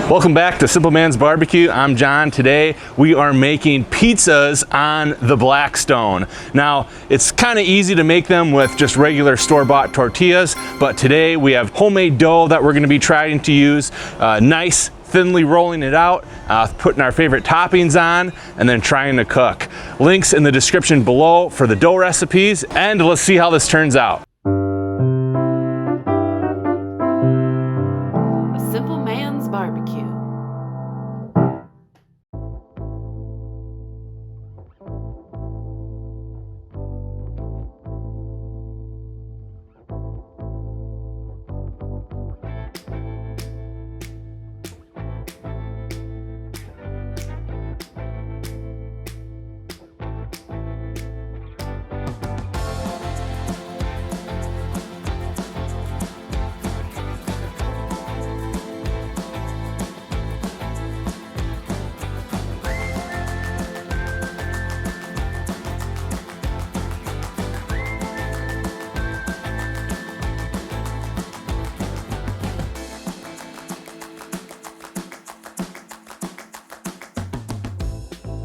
Welcome back to Simple Man's Barbecue. I'm John. Today we are making pizzas on the Blackstone. Now, it's kind of easy to make them with just regular store-bought tortillas, but today we have homemade dough that we're going to be trying to use. Nice, thinly rolling it out, putting our favorite toppings on, and then trying to cook. Links in the description below for the dough recipes, and let's see how this turns out. A Simple Man's Barbecue.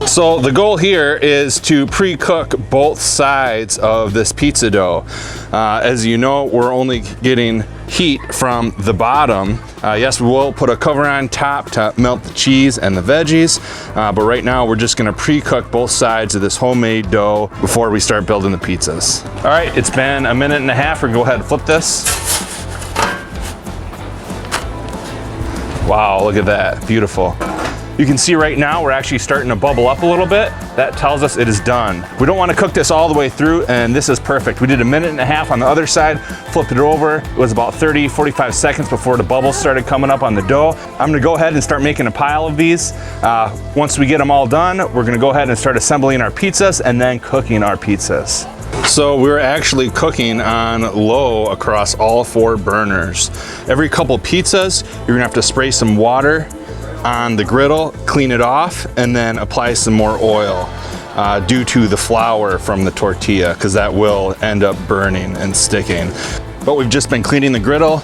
So the goal here is to pre-cook both sides of this pizza dough. As you know, we're only getting heat from the bottom. Yes, we will put a cover on top to melt the cheese and the veggies, but right now we're just gonna pre-cook both sides of this homemade dough before we start building the pizzas. All right, it's been a minute and a half. We're gonna go ahead and flip this. Wow, look at that, beautiful. You can see right now we're actually starting to bubble up a little bit. That tells us it is done. We don't want to cook this all the way through, and this is perfect. We did a minute and a half on the other side, flipped it over. It was about 30-45 seconds before the bubbles started coming up on the dough. I'm gonna go ahead and start making a pile of these. Once we get them all done, we're gonna go ahead and start assembling our pizzas and then cooking our pizzas. So we're actually cooking on low across all 4 burners. Every couple pizzas, you're gonna have to spray some water on the griddle, clean it off, and then apply some more oil due to the flour from the tortilla, because that will end up burning and sticking. But we've just been cleaning the griddle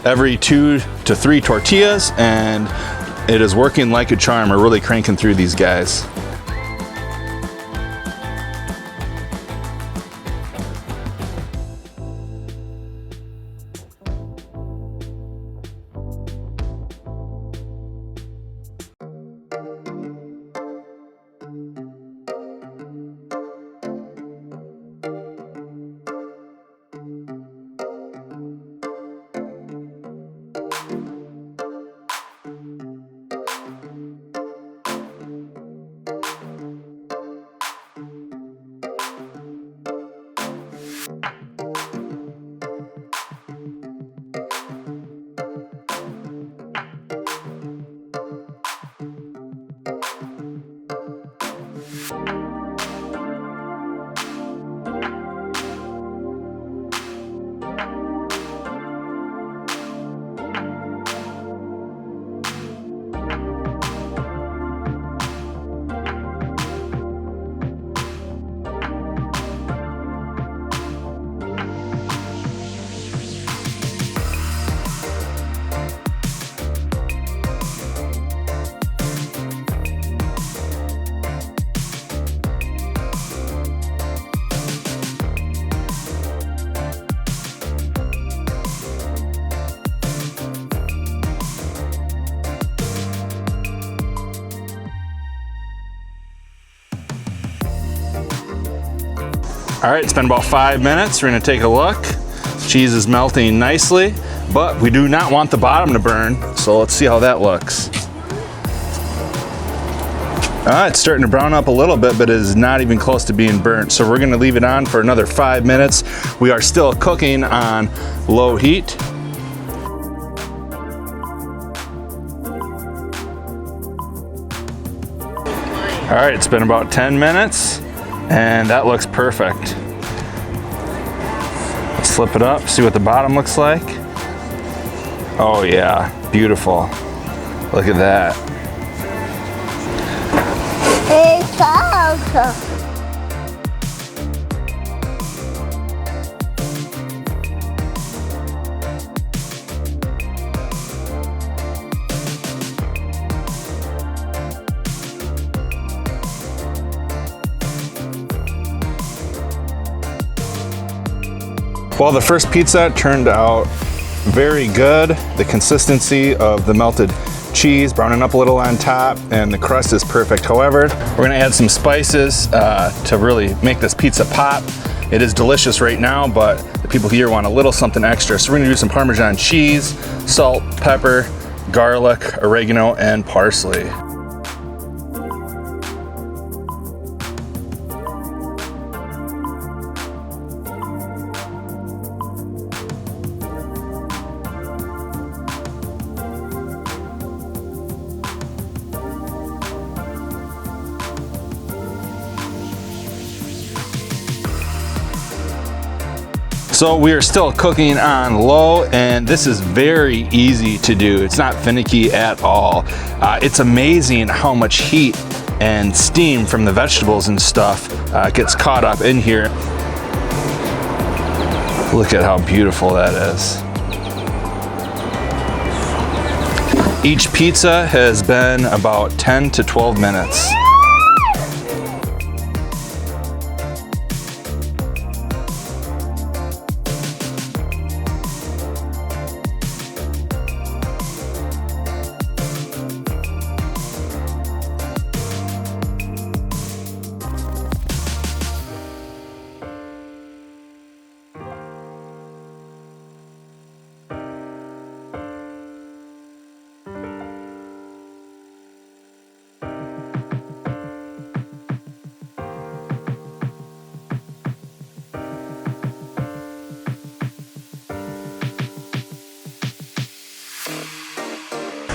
every 2 to 3 tortillas, and it is working like a charm. We're really cranking through these guys. All right, it's been about 5 minutes. We're gonna take a look. Cheese is melting nicely, but we do not want the bottom to burn, so let's see how that looks. It's starting to brown up a little bit, but it is not even close to being burnt. So we're gonna leave it on for another 5 minutes. We are still cooking on low heat. All right, it's been about 10 minutes. And that looks perfect. Let's flip it up, see what the bottom looks like. Oh yeah, beautiful. Look at that. It's awesome. Well, the first pizza turned out very good. The consistency of the melted cheese browning up a little on top, and the crust is perfect. However, we're gonna add some spices to really make this pizza pop. It is delicious right now, but the people here want a little something extra. So we're gonna do some Parmesan cheese, salt, pepper, garlic, oregano, and parsley. So we are still cooking on low, and this is very easy to do. It's not finicky at all. It's amazing how much heat and steam from the vegetables and stuff gets caught up in here. Look at how beautiful that is. Each pizza has been about 10 to 12 minutes.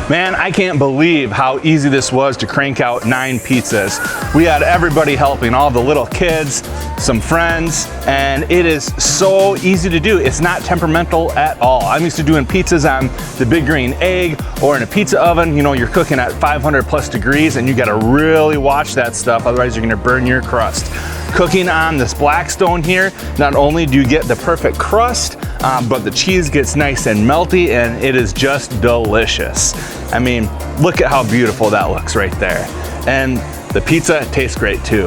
Man, I can't believe how easy this was to crank out 9 pizzas. We had everybody helping, all the little kids, some friends, and it is so easy to do. It's not temperamental at all. I'm used to doing pizzas on the big green egg or in a pizza oven. You know, you're cooking at 500 plus degrees, and you gotta really watch that stuff, otherwise you're gonna burn your crust. Cooking on this Blackstone here, not only do you get the perfect crust, but the cheese gets nice and melty, and it is just delicious. I mean, look at how beautiful that looks right there. And the pizza tastes great too.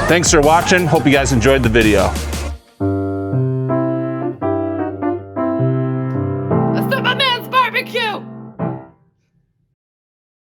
Thanks for watching. Hope you guys enjoyed the video.